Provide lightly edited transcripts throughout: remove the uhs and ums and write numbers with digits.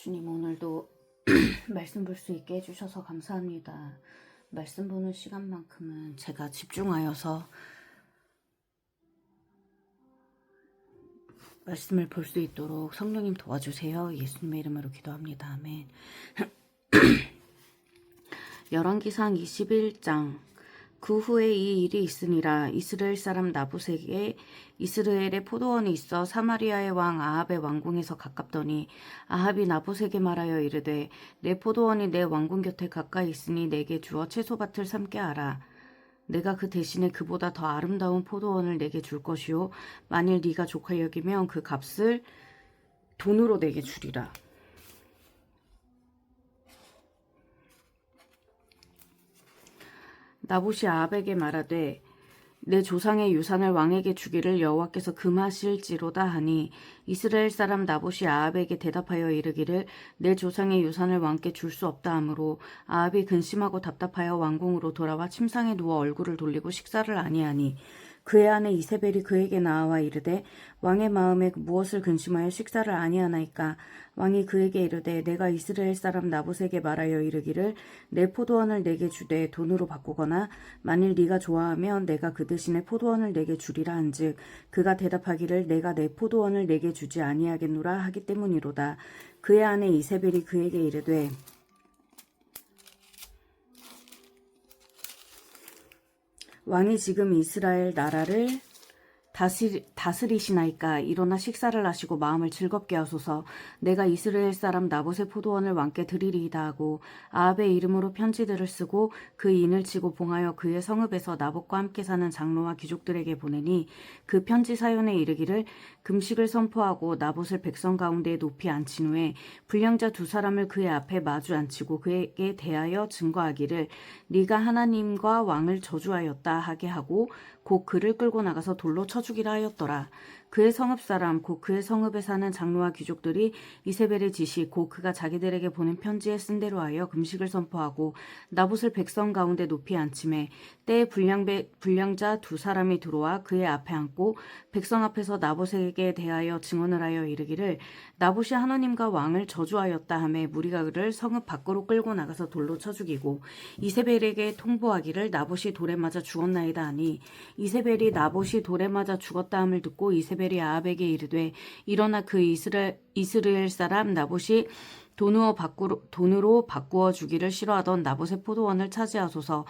주님 오늘도 말씀 볼 수 있게 해주셔서 감사합니다. 말씀 보는 시간만큼은 제가 집중하여서 말씀을 볼 수 있도록 성령님 도와주세요. 예수님의 이름으로 기도합니다. 아멘. 열왕기상 21장. 그 후에 이 일이 있으니라. 이스라엘 사람 나봇에게 이스라엘의 포도원이 있어 사마리아의 왕 아합의 왕궁에서 가깝더니 아합이 나봇에게 말하여 이르되 내 포도원이 내 왕궁 곁에 가까이 있으니 내게 주어 채소밭을 삼게 하라. 내가 그 대신에 그보다 더 아름다운 포도원을 내게 줄 것이요 만일 네가 좋게 여기면 그 값을 돈으로 내게 주리라. 나봇이 아합에게 말하되 내 조상의 유산을 왕에게 주기를 여호와께서 금하실지로다 하니 이스라엘 사람 나봇이 아합에게 대답하여 이르기를 내 조상의 유산을 왕께 줄 수 없다 하므로 아합이 근심하고 답답하여 왕궁으로 돌아와 침상에 누워 얼굴을 돌리고 식사를 아니하니 그의 아내 이세벨이 그에게 나와 이르되 왕의 마음에 무엇을 근심하여 식사를 아니하나이까. 왕이 그에게 이르되 내가 이스라엘 사람 나봇에게 말하여 이르기를 내 포도원을 내게 주되 돈으로 바꾸거나 만일 네가 좋아하면 내가 그 대신에 포도원을 내게 주리라 한즉 그가 대답하기를 내가 내 포도원을 내게 주지 아니하겠노라 하기 때문이로다. 그의 아내 이세벨이 그에게 이르되 왕이 지금 이스라엘 나라를 다스리시나이까. 일어나 식사를 하시고 마음을 즐겁게 하소서. 내가 이스라엘 사람 나봇의 포도원을 왕께 드리리이다 하고 아합의 이름으로 편지들을 쓰고 그 인을 치고 봉하여 그의 성읍에서 나봇과 함께 사는 장로와 귀족들에게 보내니 그 편지 사연에 이르기를 금식을 선포하고 나봇을 백성 가운데에 높이 앉힌 후에 불량자 두 사람을 그의 앞에 마주 앉히고 그에게 대하여 증거하기를 네가 하나님과 왕을 저주하였다 하게 하고 곧 그를 끌고 나가서 돌로 쳐 죽이라 하였더라. 그의 성읍 사람 곧 그의 성읍에 사는 장로와 귀족들이 이세벨의 지시 곧 그가 자기들에게 보낸 편지에 쓴 대로 하여 금식을 선포하고 나봇을 백성 가운데 높이 앉히매 때에 불량자 두 사람이 들어와 그의 앞에 앉고 백성 앞에서 나봇에게 대하여 증언을 하여 이르기를 나봇이 하나님과 왕을 저주하였다 하매 무리가 그를 성읍 밖으로 끌고 나가서 돌로 쳐 죽이고 이세벨에게 통보하기를 나봇이 돌에 맞아 죽었나이다 하니 이세벨이 나봇이 돌에 맞아 죽었다 함을 듣고 이세벨이 아합에게 이르되 일어나 그 이스라엘 사람 나봇이 돈으로 바꾸어 주기를 싫어하던 나봇의 포도원을 차지하소서.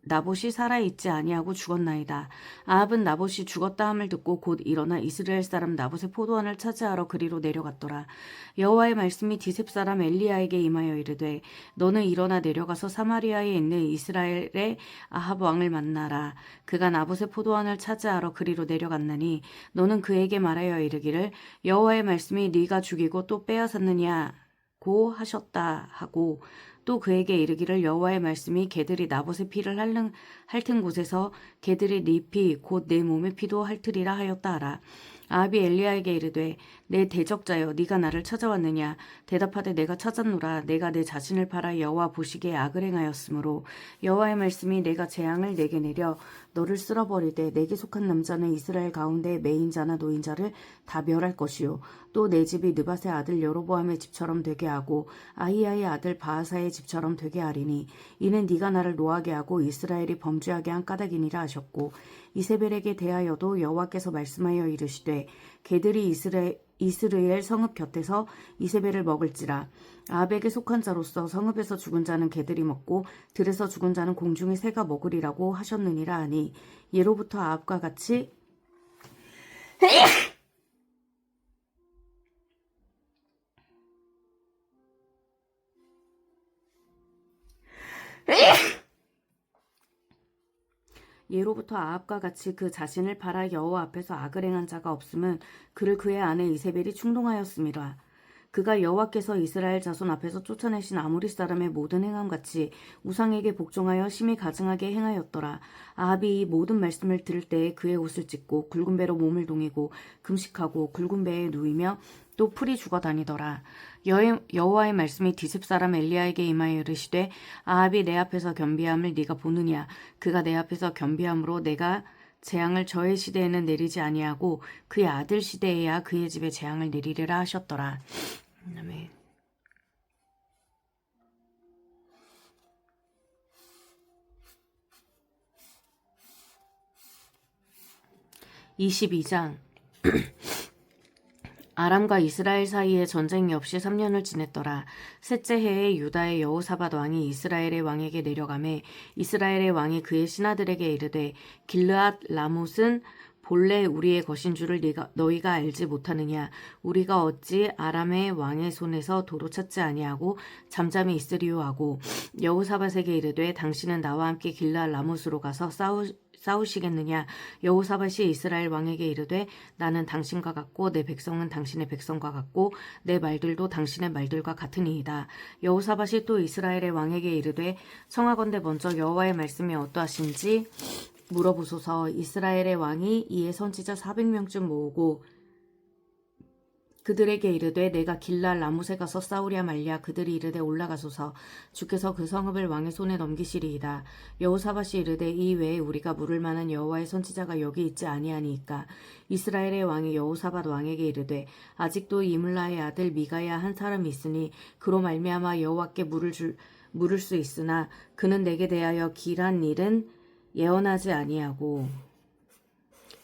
나봇이 살아있지 아니하고 죽었나이다. 아합은 나봇이 죽었다 함을 듣고 곧 일어나 이스라엘 사람 나봇의 포도원을 차지하러 그리로 내려갔더라. 여호와의 말씀이 디셉 사람 엘리야에게 임하여 이르되 너는 일어나 내려가서 사마리아에 있는 이스라엘의 아합 왕을 만나라. 그가 나봇의 포도원을 차지하러 그리로 내려갔나니 너는 그에게 말하여 이르기를 여호와의 말씀이 네가 죽이고 또 빼앗았느냐고 하셨다 하고 또 그에게 이르기를 여호와의 말씀이 개들이 나봇의 피를 핥은 곳에서 개들이 네 피 곧 내 몸의 피도 핥으리라 하였다 하라. 아합이 엘리야에게 이르되 내 대적자여 네가 나를 찾아왔느냐. 대답하되 내가 찾았노라. 내가 내 자신을 팔아 여호와 보시기에 악을 행하였으므로 여호와의 말씀이 내가 재앙을 내게 내려 너를 쓸어버리되 내게 속한 남자는 이스라엘 가운데 매인자나 노인자를 다 멸할 것이요 또 내 집이 느밧의 아들 여로보암의 집처럼 되게 하고 아히야의 아들 바하사의 집처럼 되게 하리니 이는 네가 나를 노하게 하고 이스라엘이 범죄하게 한 까닭이니라 하셨고 이세벨에게 대하여도 여호와께서 말씀하여 이르시되 개들이 이스라엘 성읍 곁에서 이세벨을 먹을지라. 아합에게 속한 자로서 성읍에서 죽은 자는 개들이 먹고 들에서 죽은 자는 공중의 새가 먹으리라고 하셨느니라 하니 예로부터 아합과 같이 그 자신을 팔아 여호와 앞에서 악을 행한 자가 없음은 그를 그의 아내 이세벨이 충동하였음이라. 그가 여호와께서 이스라엘 자손 앞에서 쫓아내신 아모리 사람의 모든 행함같이 우상에게 복종하여 심히 가증하게 행하였더라. 아합이 이 모든 말씀을 들을 때에 그의 옷을 찢고 굵은 배로 몸을 동이고 금식하고 굵은 배에 누이며 또 풀이 죽어 다니더라. 여호와의 말씀이 디셉 사람 엘리야에게 임하여 이르시되 아합이 내 앞에서 겸비함을 네가 보느냐. 그가 내 앞에서 겸비함으로 내가 재앙을 저의 시대에는 내리지 아니하고 그의 아들 시대에야 그의 집에 재앙을 내리리라 하셨더라. 아멘. 22장. 아람과 이스라엘 사이에 전쟁이 없이 3년을 지냈더라. 셋째 해에 유다의 여호사밧 왕이 이스라엘의 왕에게 내려가매 이스라엘의 왕이 그의 신하들에게 이르되 길르앗 라못은 본래 우리의 것인 줄을 너희가 알지 못하느냐. 우리가 어찌 아람의 왕의 손에서 도로 찾지 아니하고 잠잠히 있으리요 하고 여호사밧에게 이르되 당신은 나와 함께 길르앗 라못으로 가서 싸우시겠느냐. 여호사밧이 이스라엘 왕에게 이르되 나는 당신과 같고 내 백성은 당신의 백성과 같고 내 말들도 당신의 말들과 같으니이다. 여호사밧이 또 이스라엘의 왕에게 이르되 청하건대 먼저 여호와의 말씀이 어떠하신지 물어보소서. 이스라엘의 왕이 이에 선지자 400명쯤 모으고 그들에게 이르되 내가 길랄 라못에 가서 싸우랴 말랴. 그들이 이르되 올라가소서. 주께서 그 성읍을 왕의 손에 넘기시리이다. 여호사밧이 이르되 이 외에 우리가 물을 만한 여호와의 선지자가 여기 있지 아니하니이까. 이스라엘의 왕이 여호사밧 왕에게 이르되 아직도 이물라의 아들 미가야 한 사람이 있으니 그로 말미암아 여호와께 물을 수 있으나 그는 내게 대하여 길한 일은 예언하지 아니하고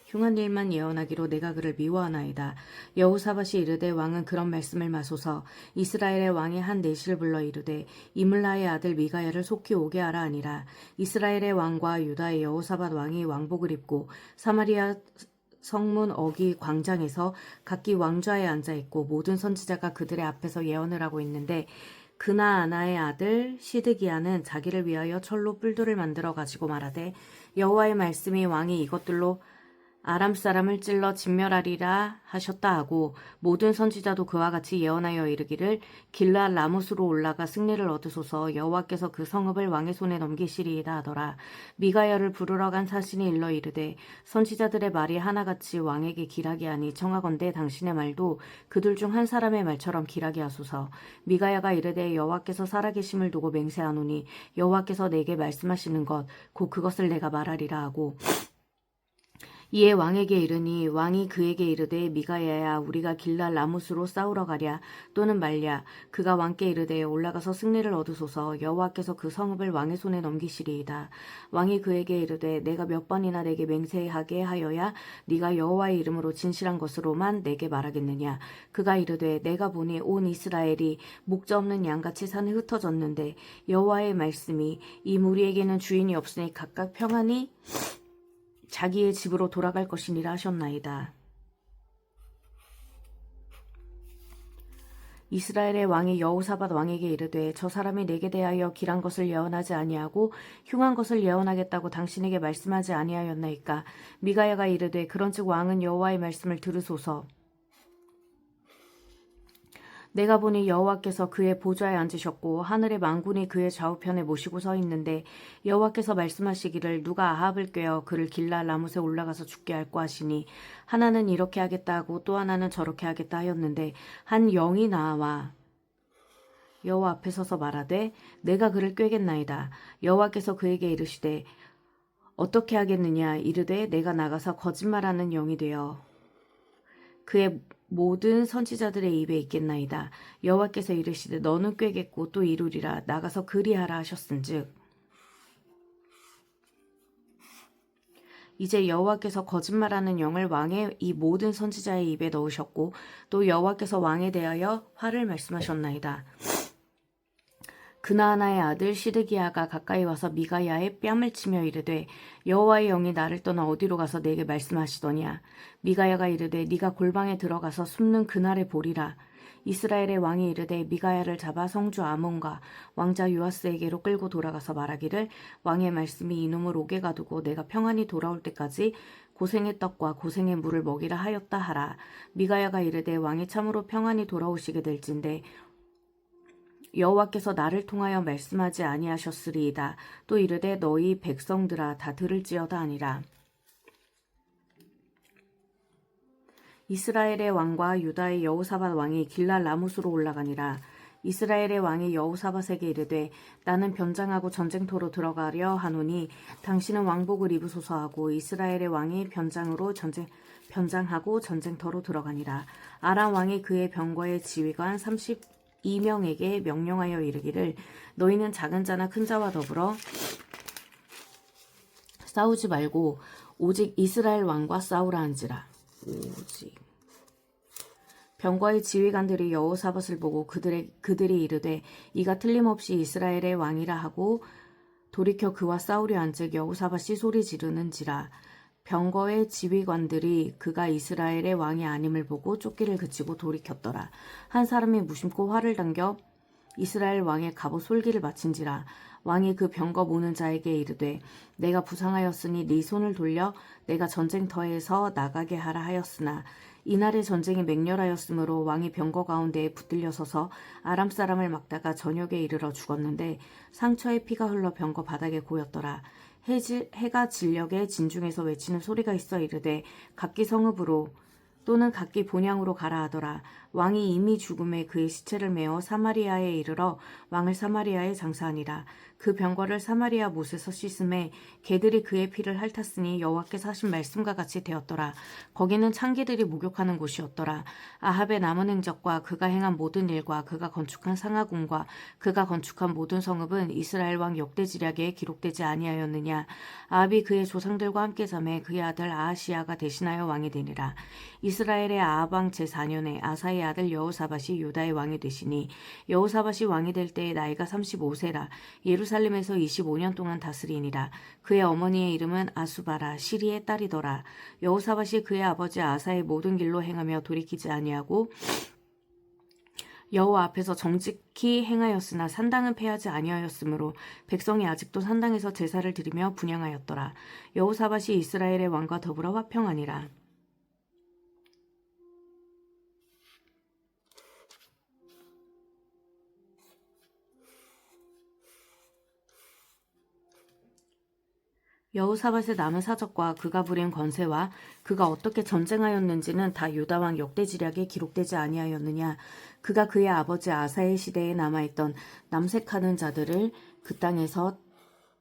흉한 일만 예언하기로 내가 그를 미워하나이다. 여호사밧이 이르되 왕은 그런 말씀을 마소서. 이스라엘의 왕이 한 내시를 불러 이르되 이물라의 아들 미가야를 속히 오게 하라 하니라. 이스라엘의 왕과 유다의 여호사밧 왕이 왕복을 입고 사마리아 성문 어기 광장에서 각기 왕좌에 앉아있고 모든 선지자가 그들의 앞에서 예언을 하고 있는데 그나아나의 아들 시드기야는 자기를 위하여 철로 뿔들을 만들어 가지고 말하되 여호와의 말씀이 왕이 이것들로 아람 사람을 찔러 진멸하리라 하셨다 하고 모든 선지자도 그와 같이 예언하여 이르기를 길르앗 라못으로 올라가 승리를 얻으소서. 여호와께서 그 성읍을 왕의 손에 넘기시리이다 하더라. 미가야를 부르러 간 사신이 일러 이르되 선지자들의 말이 하나같이 왕에게 길하게 하니 청하건대 당신의 말도 그들 중 한 사람의 말처럼 길하게 하소서. 미가야가 이르되 여호와께서 살아계심을 두고 맹세하노니 여호와께서 내게 말씀하시는 것 곧 그것을 내가 말하리라 하고 이에 왕에게 이르니 왕이 그에게 이르되 미가야야 우리가 길랄 라못으로 싸우러 가랴 또는 말랴. 그가 왕께 이르되 올라가서 승리를 얻으소서. 여호와께서 그 성읍을 왕의 손에 넘기시리이다. 왕이 그에게 이르되 내가 몇 번이나 내게 맹세하게 하여야 네가 여호와의 이름으로 진실한 것으로만 내게 말하겠느냐. 그가 이르되 내가 보니 온 이스라엘이 목자 없는 양같이 산에 흩어졌는데 여호와의 말씀이 이 무리에게는 주인이 없으니 각각 평안히 자기의 집으로 돌아갈 것이니라 하셨나이다. 이스라엘의 왕이 여호사밧 왕에게 이르되 저 사람이 내게 대하여 길한 것을 예언하지 아니하고 흉한 것을 예언하겠다고 당신에게 말씀하지 아니하였나이까. 미가야가 이르되 그런즉 왕은 여호와의 말씀을 들으소서. 내가 보니 여호와께서 그의 보좌에 앉으셨고 하늘의 만군이 그의 좌우편에 모시고 서 있는데 여호와께서 말씀하시기를 누가 아합을 꾀어 그를 길랄 라못에 올라가서 죽게 할꼬 하시니 하나는 이렇게 하겠다 하고 또 하나는 저렇게 하겠다 하였는데 한 영이 나와 여호와 앞에 서서 말하되 내가 그를 꾀겠나이다. 여호와께서 그에게 이르시되 어떻게 하겠느냐. 이르되 내가 나가서 거짓말하는 영이 되어 그의 모든 선지자들의 입에 있겠나이다. 여호와께서 이르시되 너는 꾀겠고 또 이루리라. 나가서 그리하라 하셨은즉 이제 여호와께서 거짓말하는 영을 왕의 이 모든 선지자의 입에 넣으셨고 또 여호와께서 왕에 대하여 화를 말씀하셨나이다. 그나아나의 아들 시드기야가 가까이 와서 미가야의 뺨을 치며 이르되 여호와의 영이 나를 떠나 어디로 가서 내게 말씀하시더냐. 미가야가 이르되 네가 골방에 들어가서 숨는 그날에 보리라. 이스라엘의 왕이 이르되 미가야를 잡아 성주 아몬과 왕자 요아스에게로 끌고 돌아가서 말하기를 왕의 말씀이 이놈을 옥에 가두고 내가 평안히 돌아올 때까지 고생의 떡과 고생의 물을 먹이라 하였다 하라. 미가야가 이르되 왕이 참으로 평안히 돌아오시게 될진데 여호와께서 나를 통하여 말씀하지 아니하셨으리이다. 또 이르되 너희 백성들아 다 들을지어다 하니라. 이스라엘의 왕과 유다의 여호사밧 왕이 길랄 라못으로 올라가니라. 이스라엘의 왕이 여호사밧에게 이르되 나는 변장하고 전쟁터로 들어가려 하노니 당신은 왕복을 입으소서 하고 이스라엘의 왕이 변장하고 전쟁터로 들어가니라. 아람 왕이 그의 병거의 지휘관 32명에게 명령하여 이르기를 너희는 작은 자나 큰 자와 더불어 싸우지 말고 오직 이스라엘 왕과 싸우라 한지라. 오직 병거의 지휘관들이 여호사밧을 보고 그들이 이르되 이가 틀림없이 이스라엘의 왕이라 하고 돌이켜 그와 싸우려 한즉 여호사밧이 소리 지르는지라. 병거의 지휘관들이 그가 이스라엘의 왕이 아님을 보고 쫓기를 그치고 돌이켰더라. 한 사람이 무심코 활을 당겨 이스라엘 왕의 갑옷 솔기를 마친지라. 왕이 그 병거 모는 자에게 이르되 내가 부상하였으니 네 손을 돌려 내가 전쟁터에서 나가게 하라 하였으나 이날의 전쟁이 맹렬하였으므로 왕이 병거 가운데에 붙들려 서서 아람 사람을 막다가 저녁에 이르러 죽었는데 상처에 피가 흘러 병거 바닥에 고였더라. 해가 진녘에 진중에서 외치는 소리가 있어 이르되 각기 성읍으로 또는 각기 본향으로 가라 하더라. 왕이 이미 죽음에 그의 시체를 메어 사마리아에 이르러 왕을 사마리아에 장사하니라. 그 병거를 사마리아 못에서 씻음에 개들이 그의 피를 핥았으니 여호와께서 하신 말씀과 같이 되었더라. 거기는 창기들이 목욕하는 곳이었더라. 아합의 남은 행적과 그가 행한 모든 일과 그가 건축한 상하궁과 그가 건축한 모든 성읍은 이스라엘 왕 역대지략에 기록되지 아니하였느냐. 아합이 그의 조상들과 함께 잠에 그의 아들 아하시야가 대신하여 왕이 되니라. 이스라엘의 아합 왕 제4년에 아사의 아들 여호사밧이 유다의 왕이 되시니 여호사밧이 왕이 될 때의 나이가 35세라. 예루살렘에서 25년 동안 다스리니라. 그의 어머니의 이름은 아수바라 시리의 딸이더라. 여호사밧이 그의 아버지 아사의 모든 길로 행하며 돌이키지 아니하고 여호와 앞에서 정직히 행하였으나 산당은 패하지 아니하였으므로 백성이 아직도 산당에서 제사를 드리며 분향하였더라. 여호사밧이 이스라엘의 왕과 더불어 화평하니라. 여호사밧의 남은 사적과 그가 부린 권세와 그가 어떻게 전쟁하였는지는 다 유다왕 역대지략에 기록되지 아니하였느냐. 그가 그의 아버지 아사의 시대에 남아있던 남색하는 자들을 그 땅에서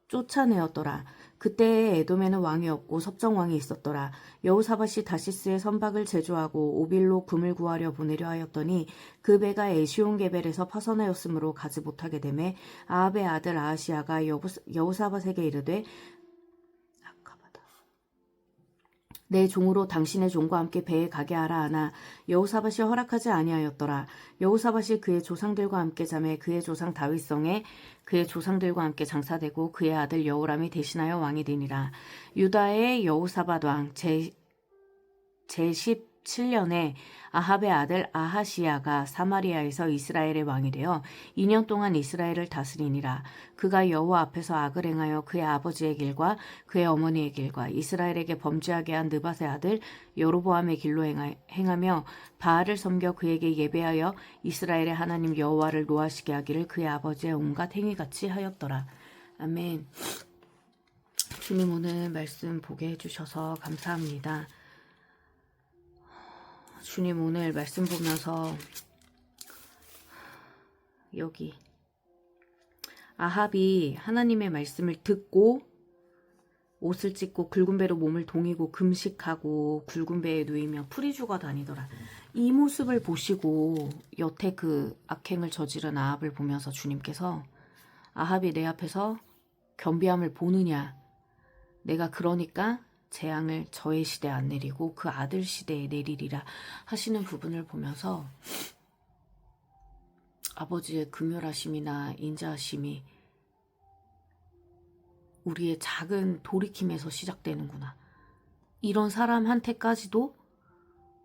쫓아내었더라. 그때에 에돔에는 왕이 없고 섭정왕이 있었더라. 여호사밧이 다시스의 선박을 제조하고 오빌로 금을 구하려 보내려 하였더니 그 배가 에시온게벨에서 파선하였으므로 가지 못하게 되매 아합의 아들 아하시야가 여호사밧에게 이르되 내 종으로 당신의 종과 함께 배에 가게 하라 하나 여호사밧이 허락하지 아니하였더라. 여호사밧이 그의 조상들과 함께 잠에 그의 조상 다윗성에 그의 조상들과 함께 장사되고 그의 아들 여호람이 대신하여 왕이 되니라. 유다의 여호사밧 왕 제17년에 아합의 아들 아하시야가 사마리아에서 이스라엘의 왕이 되어 2년 동안 이스라엘을 다스리니라. 그가 여호와 앞에서 악을 행하여 그의 아버지의 길과 그의 어머니의 길과 이스라엘에게 범죄하게 한 느밧의 아들 여로보암의 길로 행하며 바알을 섬겨 그에게 예배하여 이스라엘의 하나님 여호와를 노하시게 하기를 그의 아버지의 온갖 행위같이 하였더라. 아멘. 주님 오늘 말씀 보게 해주셔서 감사합니다. 주님 오늘 말씀 보면서 여기 아합이 하나님의 말씀을 듣고 옷을 찢고 굵은 배로 몸을 동이고 금식하고 굵은 배에 누이며 풀이 죽어 다니더라. 이 모습을 보시고 여태 그 악행을 저지른 아합을 보면서 주님께서 아합이 내 앞에서 겸비함을 보느냐, 내가 그러니까 재앙을 저의 시대에 안 내리고 그 아들 시대에 내리리라 하시는 부분을 보면서 아버지의 긍휼하심이나 인자하심이 우리의 작은 돌이킴에서 시작되는구나. 이런 사람한테까지도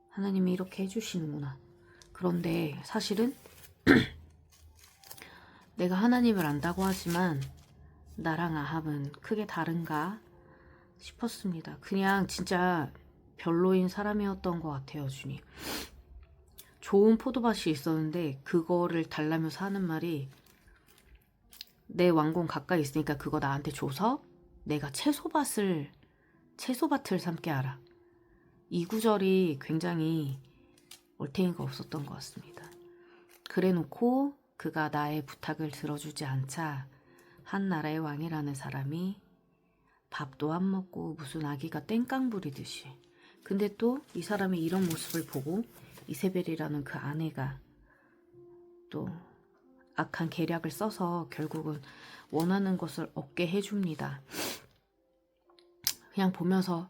하나님이 이렇게 해주시는구나. 그런데 사실은 내가 하나님을 안다고 하지만 나랑 아합은 크게 다른가 싶었습니다. 그냥 진짜 별로인 사람이었던 것 같아요. 주님. 좋은 포도밭이 있었는데 그거를 달라면서 하는 말이 내 왕궁 가까이 있으니까 그거 나한테 줘서 내가 채소밭을 삼게 하라. 이 구절이 굉장히 얼탱이가 없었던 것 같습니다. 그래놓고 그가 나의 부탁을 들어주지 않자 한 나라의 왕이라는 사람이 밥도 안 먹고 무슨 아기가 땡깡 부리듯이 근데 또 이 사람의 이런 모습을 보고 이세벨이라는 그 아내가 또 악한 계략을 써서 결국은 원하는 것을 얻게 해줍니다. 그냥 보면서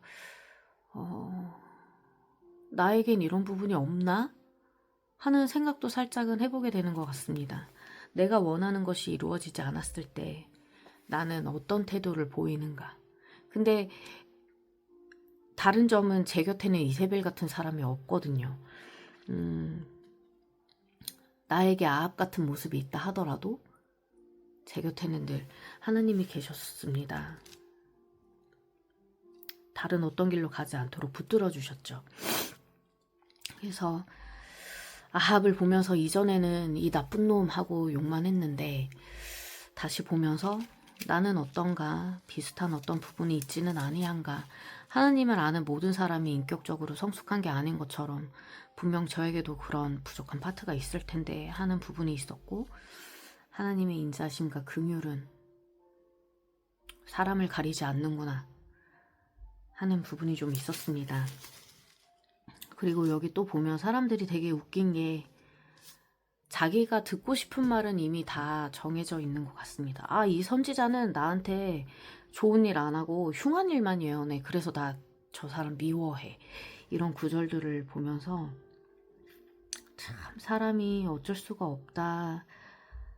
나에겐 이런 부분이 없나? 하는 생각도 살짝은 해보게 되는 것 같습니다. 내가 원하는 것이 이루어지지 않았을 때 나는 어떤 태도를 보이는가? 근데 다른 점은 제 곁에는 이세벨 같은 사람이 없거든요. 나에게 아합 같은 모습이 있다 하더라도 제 곁에는 늘 하나님이 계셨습니다. 다른 어떤 길로 가지 않도록 붙들어 주셨죠. 그래서 아합을 보면서 이전에는 이 나쁜 놈 하고 욕만 했는데 다시 보면서 나는 어떤가, 비슷한 어떤 부분이 있지는 아니한가. 하나님을 아는 모든 사람이 인격적으로 성숙한 게 아닌 것처럼 분명 저에게도 그런 부족한 파트가 있을 텐데 하는 부분이 있었고, 하나님의 인자심과 긍휼은 사람을 가리지 않는구나 하는 부분이 좀 있었습니다. 그리고 여기 또 보면 사람들이 되게 웃긴 게 자기가 듣고 싶은 말은 이미 다 정해져 있는 것 같습니다. 아, 이 선지자는 나한테 좋은 일 안 하고 흉한 일만 예언해. 그래서 나 저 사람 미워해. 이런 구절들을 보면서 참 사람이 어쩔 수가 없다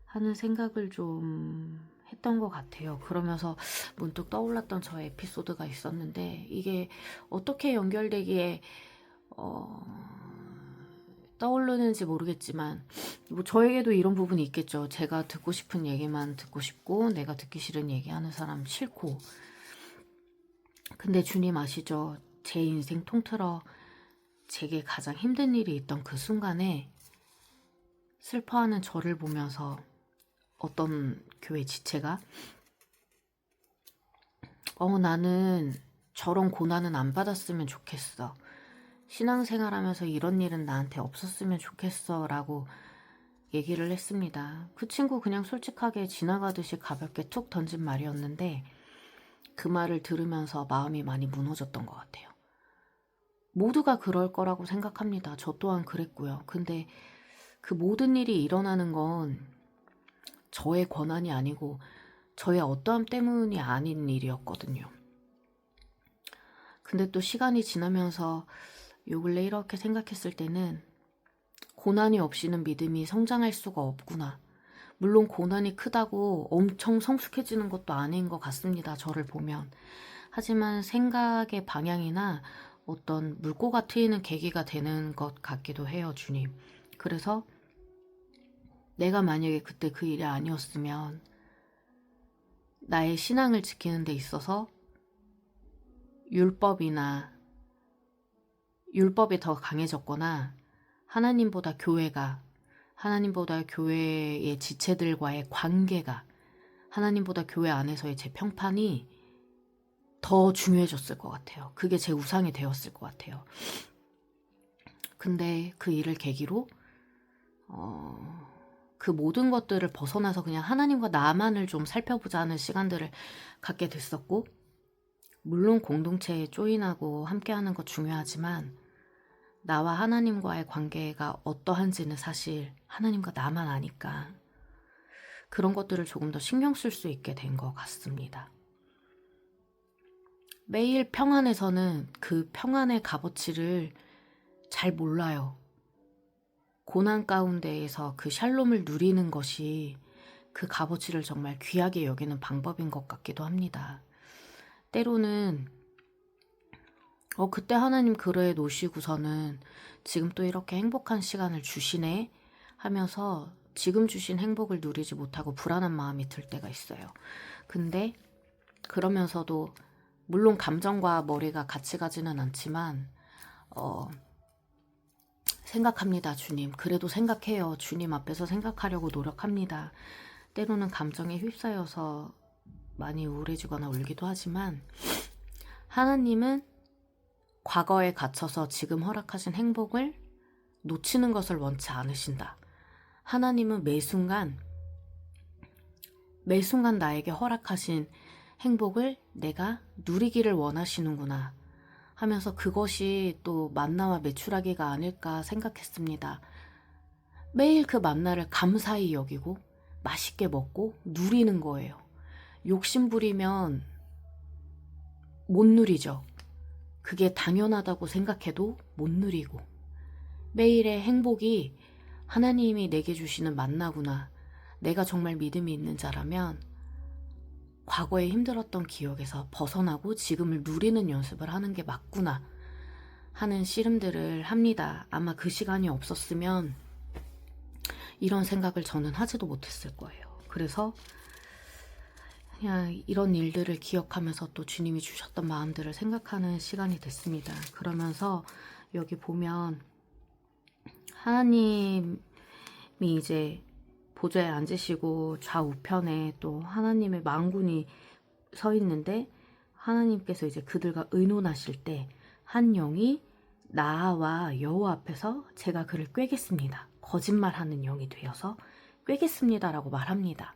하는 생각을 좀 했던 것 같아요. 그러면서 문득 떠올랐던 저의 에피소드가 있었는데 이게 어떻게 연결되기에 떠오르는지 모르겠지만 뭐 저에게도 이런 부분이 있겠죠. 제가 듣고 싶은 얘기만 듣고 싶고 내가 듣기 싫은 얘기하는 사람 싫고. 근데 주님 아시죠? 제 인생 통틀어 제게 가장 힘든 일이 있던 그 순간에 슬퍼하는 저를 보면서 어떤 교회 지체가 나는 저런 고난은 안 받았으면 좋겠어. 신앙생활하면서 이런 일은 나한테 없었으면 좋겠어 라고 얘기를 했습니다. 그 친구 그냥 솔직하게 지나가듯이 가볍게 툭 던진 말이었는데 그 말을 들으면서 마음이 많이 무너졌던 것 같아요. 모두가 그럴 거라고 생각합니다. 저 또한 그랬고요. 근데 그 모든 일이 일어나는 건 저의 권한이 아니고 저의 어떠함 때문이 아닌 일이었거든요. 근데 또 시간이 지나면서 요 근래 이렇게 생각했을 때는 고난이 없이는 믿음이 성장할 수가 없구나. 물론 고난이 크다고 엄청 성숙해지는 것도 아닌 것 같습니다. 저를 보면. 하지만 생각의 방향이나 어떤 물꼬가 트이는 계기가 되는 것 같기도 해요, 주님. 그래서 내가 만약에 그때 그 일이 아니었으면 나의 신앙을 지키는 데 있어서 율법이 더 강해졌거나 하나님보다 교회의 지체들과의 관계가, 하나님보다 교회 안에서의 제 평판이 더 중요해졌을 것 같아요. 그게 제 우상이 되었을 것 같아요. 근데 그 일을 계기로 그 모든 것들을 벗어나서 그냥 하나님과 나만을 좀 살펴보자 하는 시간들을 갖게 됐었고, 물론 공동체에 조인하고 함께하는 거 중요하지만 나와 하나님과의 관계가 어떠한지는 사실 하나님과 나만 아니까 그런 것들을 조금 더 신경 쓸 수 있게 된 것 같습니다. 매일 평안에서는 그 평안의 값어치를 잘 몰라요. 고난 가운데에서 그 샬롬을 누리는 것이 그 값어치를 정말 귀하게 여기는 방법인 것 같기도 합니다. 때로는 그때 하나님 그래 놓으시고서는 지금 또 이렇게 행복한 시간을 주시네 하면서 지금 주신 행복을 누리지 못하고 불안한 마음이 들 때가 있어요. 근데 그러면서도 물론 감정과 머리가 같이 가지는 않지만 생각합니다. 주님. 그래도 생각해요. 주님 앞에서 생각하려고 노력합니다. 때로는 감정에 휩싸여서 많이 우울해지거나 울기도 하지만 하나님은 과거에 갇혀서 지금 허락하신 행복을 놓치는 것을 원치 않으신다. 하나님은 매 순간 나에게 허락하신 행복을 내가 누리기를 원하시는구나 하면서 그것이 또 만나와 메추라기가 아닐까 생각했습니다. 매일 그 만나를 감사히 여기고 맛있게 먹고 누리는 거예요. 욕심 부리면 못 누리죠. 그게 당연하다고 생각해도 못 누리고, 매일의 행복이 하나님이 내게 주시는 만나구나, 내가 정말 믿음이 있는 자라면 과거에 힘들었던 기억에서 벗어나고 지금을 누리는 연습을 하는 게 맞구나 하는 씨름들을 합니다. 아마 그 시간이 없었으면 이런 생각을 저는 하지도 못했을 거예요. 그래서 그냥 이런 일들을 기억하면서 또 주님이 주셨던 마음들을 생각하는 시간이 됐습니다. 그러면서 여기 보면 하나님이 이제 보좌에 앉으시고 좌우편에 또 하나님의 만군이 서 있는데, 하나님께서 이제 그들과 의논하실 때 한 영이 나와 여호와 앞에서 제가 그를 꾀겠습니다, 거짓말하는 영이 되어서 꾀겠습니다라고 말합니다.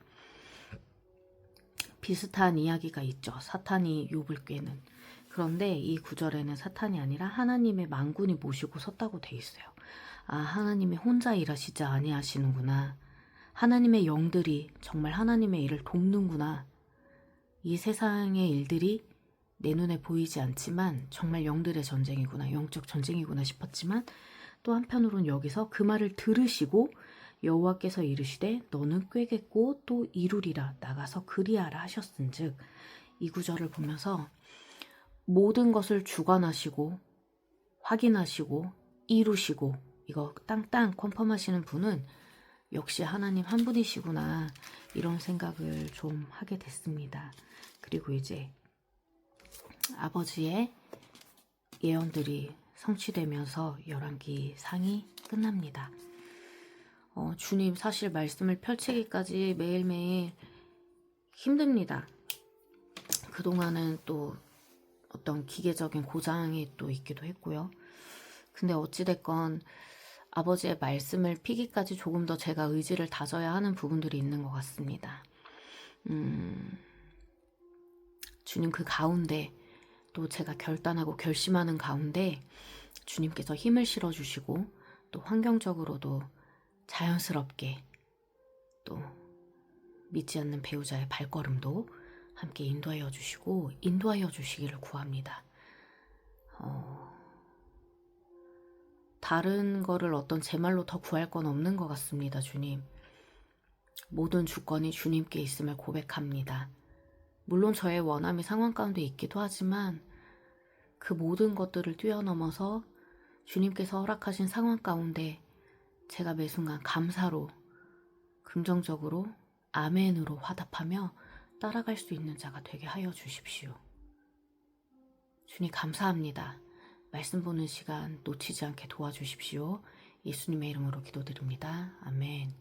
비슷한 이야기가 있죠. 사탄이 욥을 꾀는. 그런데 이 구절에는 사탄이 아니라 하나님의 만군이 모시고 섰다고 돼 있어요. 아, 하나님이 혼자 일하시지 아니하시는구나. 하나님의 영들이 정말 하나님의 일을 돕는구나. 이 세상의 일들이 내 눈에 보이지 않지만 정말 영들의 전쟁이구나, 영적 전쟁이구나 싶었지만, 또 한편으로는 여기서 그 말을 들으시고 여호와께서 이르시되 너는 꾀겠고 또 이루리라, 나가서 그리하라 하셨은즉, 이 구절을 보면서 모든 것을 주관하시고 확인하시고 이루시고 이거 땅땅 컨펌하시는 분은 역시 하나님 한 분이시구나, 이런 생각을 좀 하게 됐습니다. 그리고 이제 아버지의 예언들이 성취되면서 열왕기 상이 끝납니다. 주님, 사실 말씀을 펼치기까지 매일매일 힘듭니다. 그동안은 또 어떤 기계적인 고장이 또 있기도 했고요. 근데 어찌됐건 아버지의 말씀을 피기까지 조금 더 제가 의지를 다져야 하는 부분들이 있는 것 같습니다. 주님, 그 가운데 또 제가 결단하고 결심하는 가운데 주님께서 힘을 실어주시고, 또 환경적으로도 자연스럽게 또 믿지 않는 배우자의 발걸음도 함께 인도하여 주시고 인도하여 주시기를 구합니다. 다른 거를 어떤 제 말로 더 구할 건 없는 것 같습니다. 주님, 모든 주권이 주님께 있음을 고백합니다. 물론 저의 원함이 상황 가운데 있기도 하지만 그 모든 것들을 뛰어넘어서 주님께서 허락하신 상황 가운데 제가 매 순간 감사로, 긍정적으로, 아멘으로 화답하며 따라갈 수 있는 자가 되게 하여 주십시오. 주님, 감사합니다. 말씀 보는 시간 놓치지 않게 도와주십시오. 예수님의 이름으로 기도드립니다. 아멘.